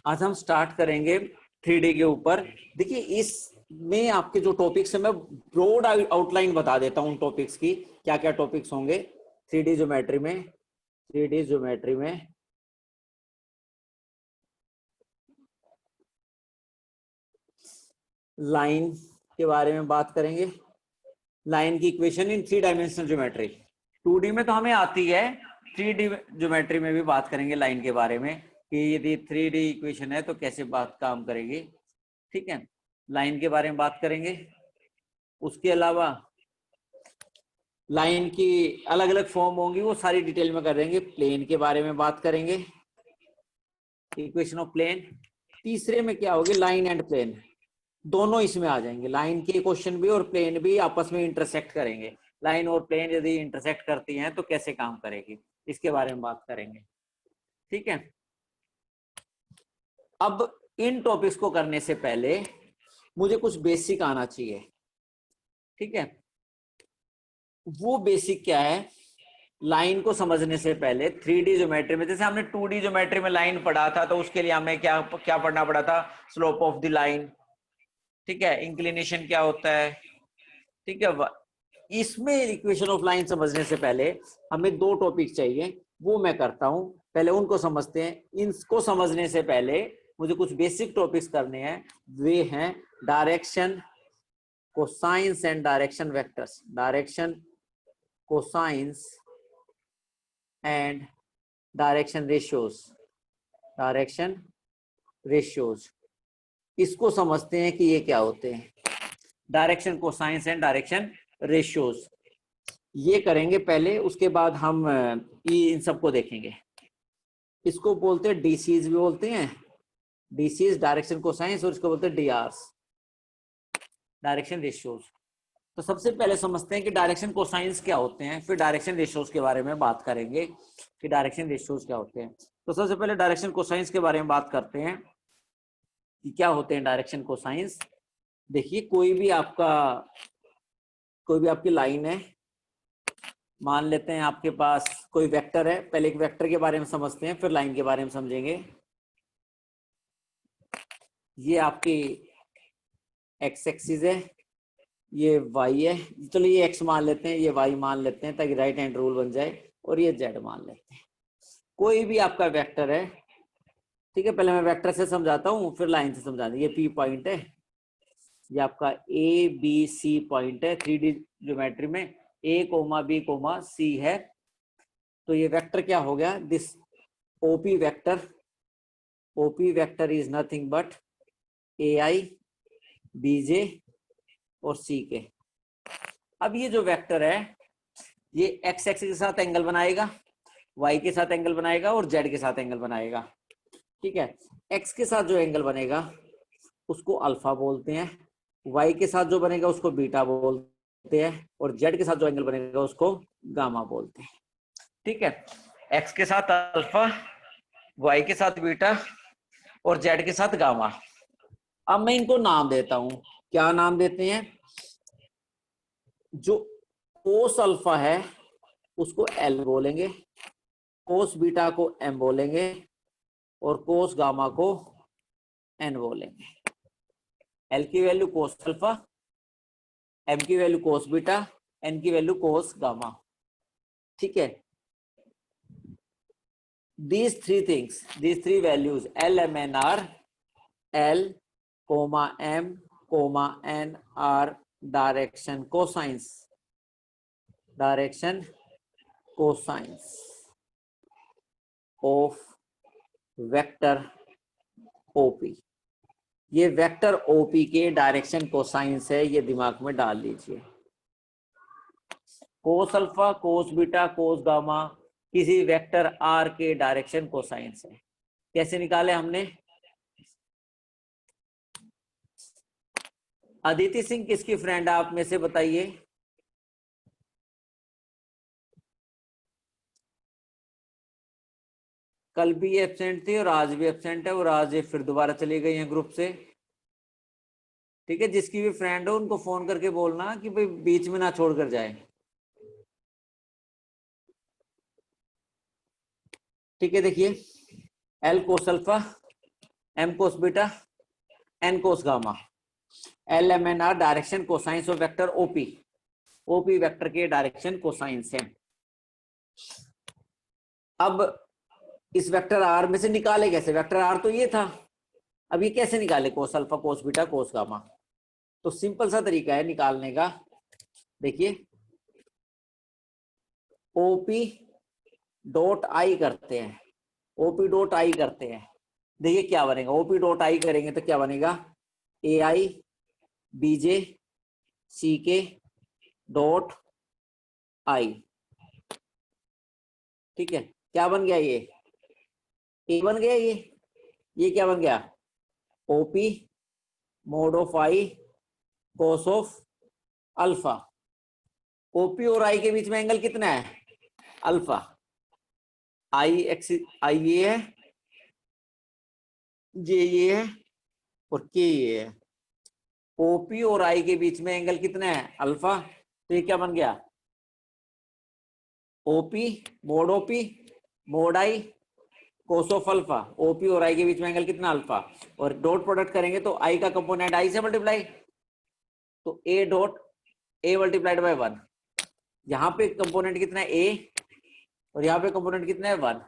आज हम स्टार्ट करेंगे 3D के ऊपर। देखिए इसमें आपके जो टॉपिक्स है मैं ब्रॉड आउटलाइन बता देता हूँ उन टॉपिक्स की, क्या क्या टॉपिक्स होंगे 3D ज्योमेट्री में। 3D ज्योमेट्री में लाइन के बारे में बात करेंगे, लाइन की equation in 3 dimensional geometry. 2D में तो हमें आती है, 3D ज्योमेट्री में भी बात करेंगे लाइन के बारे में कि यदि 3D इक्वेशन है तो कैसे बात काम करेगी। ठीक है, लाइन के बारे में बात करेंगे। उसके अलावा लाइन की अलग अलग फॉर्म होंगी, वो सारी डिटेल में कर देंगे। प्लेन के बारे में बात करेंगे, इक्वेशन ऑफ प्लेन। तीसरे में क्या होगी, लाइन एंड प्लेन, दोनों इसमें आ जाएंगे। लाइन के क्वेश्चन भी और प्लेन भी आपस में इंटरसेक्ट करेंगे। लाइन और प्लेन यदि इंटरसेक्ट करती हैं तो कैसे काम करेगी, इसके बारे में बात करेंगे। ठीक है, अब इन टॉपिक्स को करने से पहले मुझे कुछ बेसिक आना चाहिए। ठीक है, वो बेसिक क्या है, लाइन को समझने से पहले 3D ज्योमेट्री में, जैसे हमने 2D ज्योमेट्री में लाइन पढ़ा था तो उसके लिए हमें क्या क्या पढ़ना पड़ा था, स्लोप ऑफ द लाइन। ठीक है, इंक्लिनेशन क्या होता है। ठीक है, इसमें इक्वेशन ऑफ लाइन समझने से पहले हमें दो टॉपिक चाहिए, वो मैं करता हूं। पहले उनको समझते हैं। इनको समझने से पहले मुझे कुछ बेसिक टॉपिक्स करने हैं, वे हैं direction, cosines and direction vectors. Direction, cosines and direction ratios. Direction ratios, इसको समझते हैं कि ये क्या होते हैं। Direction, cosines and direction ratios ये करेंगे पहले, उसके बाद हम इन सबको देखेंगे। इसको बोलते हैं डीसीज भी बोलते हैं, डीसीज डायरेक्शन कोसाइंस, और इसको बोलते हैं डीआरस, डायरेक्शन रेशियोज। तो सबसे पहले समझते हैं कि डायरेक्शन कोसाइंस क्या होते हैं, फिर डायरेक्शन रेशियोज के बारे में बात करेंगे कि डायरेक्शन रेशियोज क्या होते हैं। तो सबसे पहले डायरेक्शन कोसाइंस के बारे में बात करते हैं कि क्या होते हैं डायरेक्शन कोसाइंस। देखिए कोई भी आपकी लाइन है, मान लेते हैं आपके पास कोई वेक्टर है। पहले एक वेक्टर के बारे में समझते हैं, फिर लाइन के बारे में समझेंगे। ये आपकी एक्स एक्सिस है, ये वाई है, चलो ये एक्स मान लेते हैं, ये वाई मान लेते हैं ताकि राइट हैंड रूल बन जाए, और ये जेड मान लेते हैं। कोई भी आपका वेक्टर है, ठीक है, पहले मैं वेक्टर से समझाता हूँ फिर लाइन से समझाता हूँ। ये पी पॉइंट है, ये आपका ए बी सी पॉइंट है 3D ज्योमेट्री में, A comma B comma C है। तो ये वेक्टर क्या हो गया, this OP vector. OP vector is nothing but A I, B J और सी के। अब ये जो वेक्टर है ये एक्स एक्सिस के साथ एंगल बनाएगा, वाई के साथ एंगल बनाएगा और जेड के साथ एंगल बनाएगा। ठीक है, एक्स के साथ जो एंगल बनेगा उसको अल्फा बोलते हैं, वाई के साथ जो बनेगा उसको बीटा बोलते हैं, और जेड के साथ जो एंगल बनेगा उसको गामा बोलते हैं। ठीक है, एक्स के साथ अल्फा, वाई के साथ बीटा और जेड के साथ गामा। अब मैं इनको नाम देता हूं, क्या नाम देते हैं। जो कोस अल्फा है उसको एल बोलेंगे, कोस बीटा को एम बोलेंगे, और कोस गामा को एन बोलेंगे। एल की वैल्यू कोस अल्फा, एम की वैल्यू कोस बीटा, एन की वैल्यू कोस गामा। ठीक है, these three things, these three values L, M, N are L, M, N are direction cosines, direction cosines of vector OP। ये vector OP के direction cosines है, ये दिमाग में डाल लीजिए। कोस alpha, cos beta, cos gamma किसी वेक्टर R के डायरेक्शन कोसाइंस है। कैसे निकाले हमने। अदिति सिंह किसकी फ्रेंड है आप में से बताइए। कल भी एब्सेंट थी और आज भी एब्सेंट है, और आज ये फिर दोबारा चली गई हैं ग्रुप से। ठीक है, जिसकी भी फ्रेंड हो उनको फोन करके बोलना कि भाई बीच में ना छोड़कर जाए। ठीक है, देखिए L cos alpha M cos beta N cos gamma, L M N are direction cosines of vector OP, OP vector के डायरेक्शन कोसाइंस है। अब इस वेक्टर आर में से निकाले कैसे, वेक्टर आर तो ये था, अब ये कैसे निकाले कोस alpha cos beta cos gamma. तो सिंपल सा तरीका है निकालने का, देखिए ओपी डॉट आई करते हैं, ओपी डॉट आई करते हैं, देखिए क्या बनेगा, ओपी डॉट आई करेंगे तो क्या बनेगा, ए आई बीजे सी के डॉट आई, ठीक है। क्या बन गया, ये ए बन गया, ये क्या बन गया, OP mode of I cos of alpha. OP और आई के बीच में एंगल कितना है, अल्फा, आई एक्स आई ये है, जे ये है और के ये है। ओपी और आई के बीच में एंगल कितना है, अल्फा, तो ये क्या बन गया, OP mode I cos of alpha. OP और आई के बीच में एंगल कितना, अल्फा, और डॉट प्रोडक्ट करेंगे तो आई का कंपोनेंट आई से मल्टीप्लाई, तो ए डॉट ए मल्टीप्लाइड बाय 1, यहाँ पे कंपोनेंट कितना है ए और यहाँ पे कंपोनेंट कितना है 1,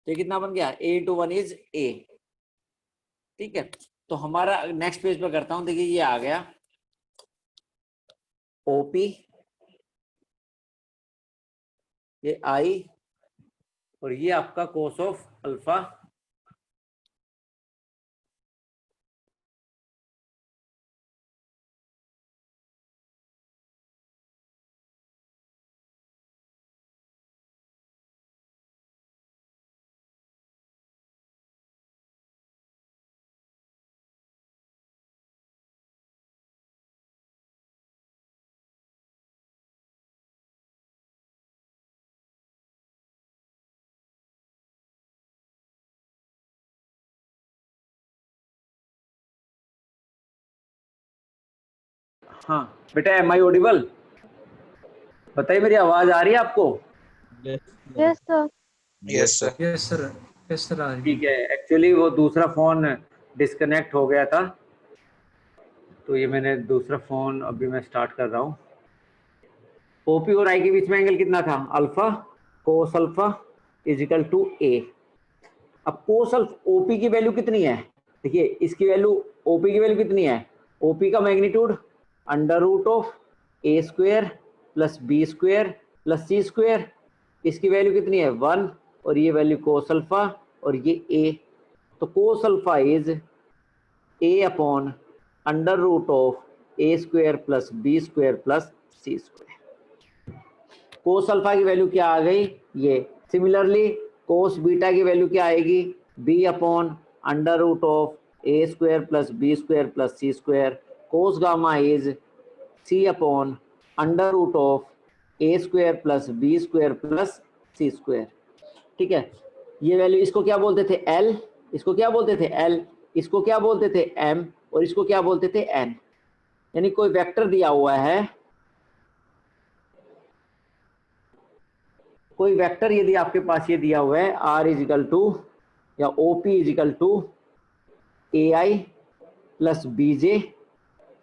तो कितना बन गया, ए इंटू 1 इज ए, ठीक है। तो हमारा नेक्स्ट पेज पे करता हूं, देखिए ये आ गया ओपी, ये आई और ये आपका कोस ऑफ अल्फा, हाँ बेटा एम आई ऑडिबल, बताइए मेरी आवाज आ रही है आपको। Yes sir. Yes sir. Yes sir, yes sir आ रही ठीक है, एक्चुअली वो दूसरा फोन डिस्कनेक्ट हो गया था, तो ये मैंने दूसरा फोन अभी मैं स्टार्ट कर रहा हूँ। ओपी और आई के बीच में एंगल कितना था, alpha, cos alpha is equal to A. अब कोस अल्फा ओपी की वैल्यू कितनी है, देखिए इसकी वैल्यू, ओपी की वैल्यू कितनी है, ओपी का magnitude under root of A square plus B square plus C square, इसकी वैल्यू कितनी है 1 और ये वैल्यू कोस अल्फा और ये ए, तो cos alpha is A upon under root of A square plus B square plus C square. Cos alpha की value क्या आ गई ये, सिमिलरली कोस बीटा की वैल्यू क्या आएगी, B upon under root of A square plus B square plus C square, cos gamma is C upon under root of A square plus B square plus C square, ठीक है। ये value, इसको क्या बोलते थे L, इसको क्या बोलते थे एल, इसको क्या बोलते थे एम और इसको क्या बोलते थे एन। यानी कोई वेक्टर दिया हुआ है, कोई वेक्टर यदि आपके पास ये दिया हुआ है आर इजिकल टू या OP is equal to A I plus B J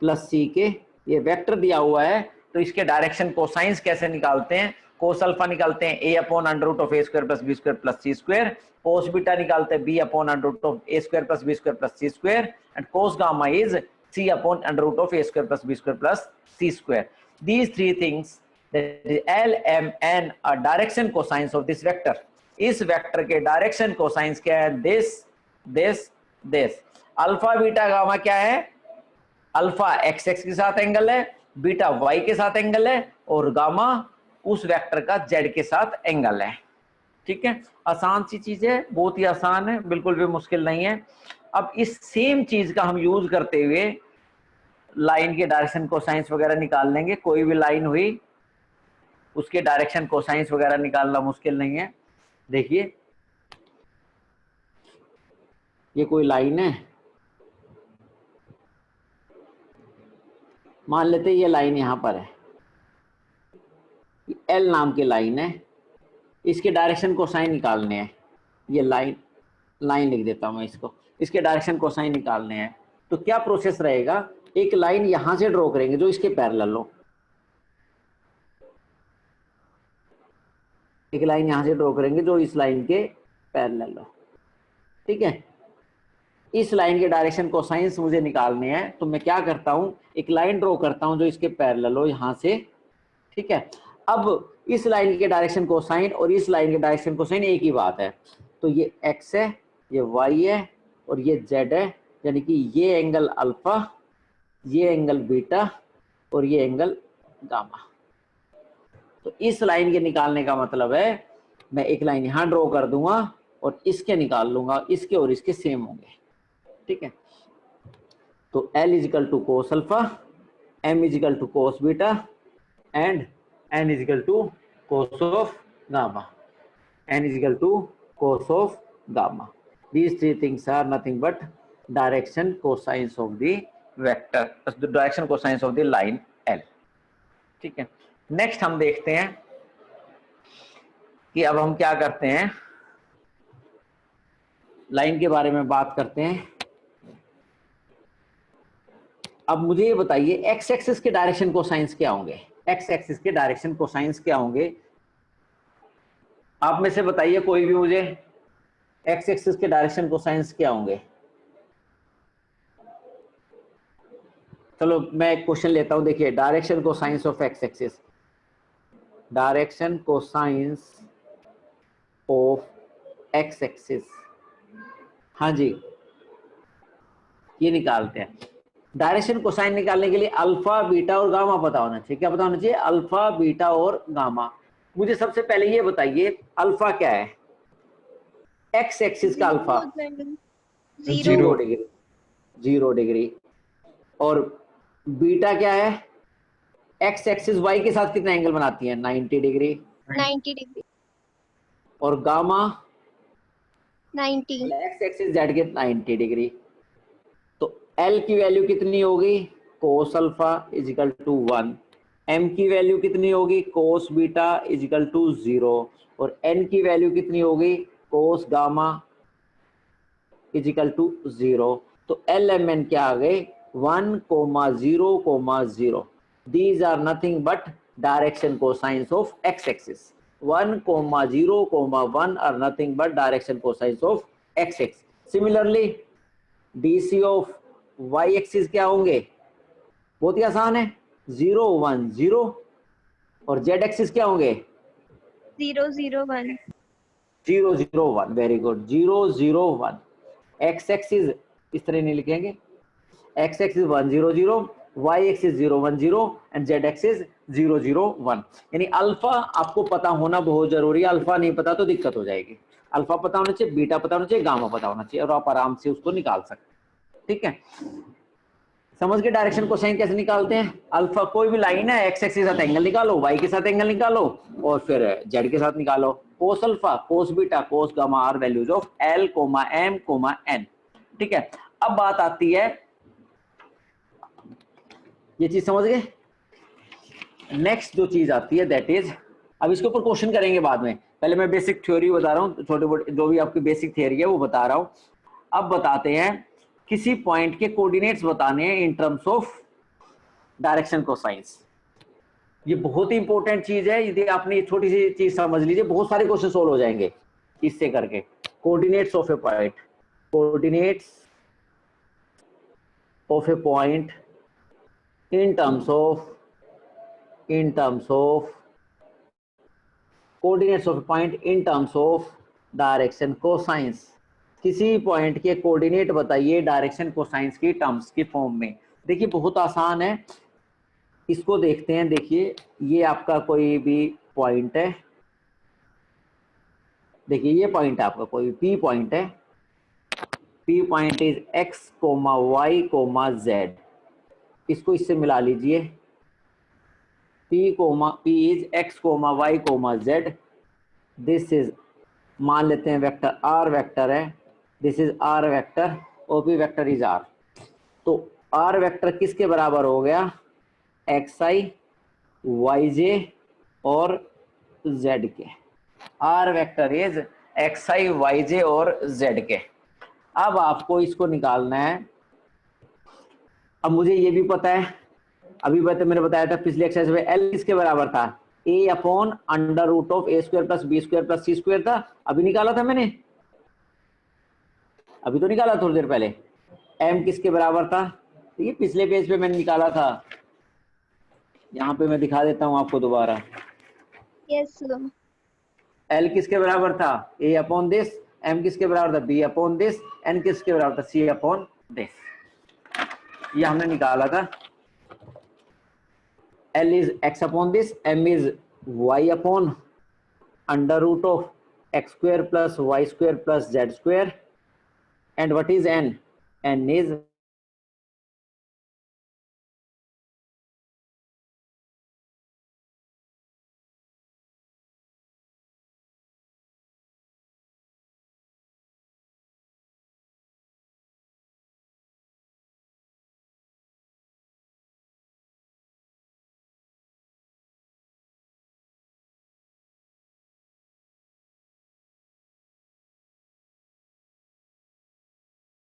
plus C K, ये वेक्टर दिया हुआ है, तो इसके डायरेक्शन कोसाइंस कैसे निकालते हैं, कोस अल्फा निकालते हैं A upon under root of A square plus B square plus C square, cos beta निकालते हैं B upon under root of A square plus B square plus C square, and cos gamma is C upon under root of A square plus B square plus C square. These three things L M N are direction cosines of this vector. इस vector के direction cosines क्या है, this this this. Alpha beta gamma क्या है, alpha x x के साथ angle है, beta Y के साथ एंगल है और गामा उस वेक्टर का जेड के साथ एंगल है, ठीक है। आसान सी चीज है, बहुत ही आसान है, बिल्कुल भी मुश्किल नहीं है। अब इस सेम चीज का हम यूज करते हुए लाइन के डायरेक्शन कोसाइंस वगैरह निकाल लेंगे। कोई भी लाइन हुई उसके डायरेक्शन कोसाइंस वगैरह निकालना मुश्किल नहीं है। देखिए ये कोई लाइन है, मान लेते ये लाइन यहां पर है, एल नाम की लाइन है, इसके डायरेक्शन कोसाइन निकालने हैं। ये लाइन लिख देता हूं मैं इसको, इसके डायरेक्शन कोसाइन निकालने हैं, तो क्या प्रोसेस रहेगा, एक लाइन यहां से ड्रॉ करेंगे जो इसके पैरेलल हो, एक लाइन यहां से ड्रॉ करेंगे जो इस लाइन के पैरेलल हो, ठीक है। इस लाइन के डायरेक्शन कोसाइंस मुझे निकालने हैं, तो मैं क्या करता हूं, एक लाइन ड्रॉ करता हूं जो इसके पैरेलल हो यहां से, ठीक है। अब इस लाइन के डायरेक्शन कोसाइन और इस लाइन के डायरेक्शन कोसाइन एक ही बात है, तो ये x है, ये y है और ये z है, यानी कि ये एंगल अल्फा, ये एंगल बीटा और ये एंगल गामा। तो इस लाइन के निकालने का मतलब है मैं एक लाइन यहां ड्रॉ कर दूंगा और इसके निकाल लूंगा, इसके और इसके सेम होंगे, ठीक है। तो L is equal to cos alpha, M is equal to cos beta and N is equal to cos of gamma, N is equal to cos of gamma. These three things are nothing but direction cosines of the vector, the direction cosines of the line L, ठीक है। Next हम देखते हैं कि अब हम क्या करते हैं, लाइन के बारे में बात करते हैं। अब मुझे ये बताइए एक्स एक्सिस के डायरेक्शन कोसाइंस क्या होंगे, एक्स एक्सिस के डायरेक्शन कोसाइंस क्या होंगे, आप में से बताइए कोई भी मुझे, एक्स एक्सिस के डायरेक्शन कोसाइंस क्या होंगे। चलो मैं एक क्वेश्चन लेता हूं, देखिए direction cosines of x axis, direction cosines of x axis, हाँ जी ये निकालते हैं। डायरेक्शन कोसाइन निकालने के लिए अल्फा बीटा और गामा पता होना चाहिए, क्या पता होना चाहिए, अल्फा बीटा और गामा। मुझे सबसे पहले ये बताइए अल्फा क्या है, एक्स एक्सिस का अल्फा 0 डिग्री, 0 डिग्री, और बीटा क्या है, एक्स एक्सिस वाई के साथ कितना एंगल बनाती है, 90 डिग्री, 90 डिग्री, और गामा 90, एक्स एक्सिस जेड के 90 डिग्री। तो एल की वैल्यू कितनी होगी, cos alpha is equal to 1, M की वैल्यू कितनी होगी, कोस बीटा इजिकल टू 0, और एन की वैल्यू कितनी होगी, कोस गामा इजिकल टू 0। तो एल एम एन क्या आ गए, 1,0,0। These are nothing but direction cosines of x-axis. 1,0,1 are nothing but direction cosines of x-axis. Similarly, DC of y-axis क्या होंगे, बहुत ही आसान है, 0, 1, 0, और z-axis क्या होंगे, 0, 0, 1, 0, 0, 1। Very good, 0, 0, 1। x-axis इस तरह नहीं लिखेंगे, x-axis 1, 0, 0, y-axis 0, 1, 0 एंड z-axis 0, 0, 1। यानी अल्फा आपको पता होना बहुत जरूरी है, अल्फा नहीं पता तो दिक्कत हो जाएगी। अल्फा पता होना चाहिए, बीटा पता होना चाहिए, गामा पता होना चाहिए, और आप आराम से उसको निकाल सकते हैं, ठीक है। समझ के डायरेक्शन कोसाइन कैसे निकालते हैं, अल्फा कोई भी लाइन है, एक्स एक्सिस के साथ एंगल निकालो, वाई के साथ एंगल निकालो, और फिर जेड के साथ निकालो, cos alpha, cos beta, cos gamma are values of L, M, N, ठीक है। अब बात आती है, ये चीज समझ गए, नेक्स्ट जो चीज आती है दैट इज, अब इसके ऊपर क्वेश्चन करेंगे बाद में, पहले मैं बेसिक थ्योरी बता रहा हूँ, छोटे मोटे जो भी आपकी बेसिक थ्योरी है वो बता रहा हूँ। अब बताते हैं किसी पॉइंट के कोऑर्डिनेट्स बताने हैं in terms of direction cosines. ये बहुत ही इंपॉर्टेंट चीज है, यदि आपने ये छोटी सी चीज समझ लीजिए बहुत सारे क्वेश्चन सोल्व हो जाएंगे इससे करके। Coordinates of A point, coordinates of A point in terms of coordinates of a point in terms of direction cosines। किसी पॉइंट के कोऑर्डिनेट बताइए डायरेक्शन कोसाइंस की टर्म्स की फॉर्म में। देखिए बहुत आसान है, इसको देखते हैं। देखिए ये आपका कोई भी पॉइंट है, देखिए ये पॉइंट है आपका कोई P पॉइंट है, P point is x, y, z। इसको इससे मिला लीजिए, P is x, y, z। This is, मान लेते हैं वेक्टर r वेक्टर है, this is r vector, OP vector is r। तो r वेक्टर किसके बराबर हो गया, xi, yj और z के। r vector is xi, yj और z के। अब आपको इसको निकालना है। अब मुझे ये भी पता है, अभी मैंने बताया था पिछले एक्सरसाइज में, एल किसके बराबर था, A upon under root of A square plus B square plus C square था। अभी निकाला था मैंने, अभी तो निकाला थोड़ी देर पहले। एम किसके बराबर था, ये पिछले पेज पे मैंने निकाला था, यहाँ पे मैं दिखा देता हूँ आपको दोबारा। Yes, sir. एल किसके बराबर था, ए अपॉन दिस, एम किसके बराबर था, बी अपॉन दिस, एन किसके बराबर था, सी अपॉन दिस। ये हमने निकाला था। L is X upon this, M is Y upon under root of X square plus Y square plus Z square, and what is N, N is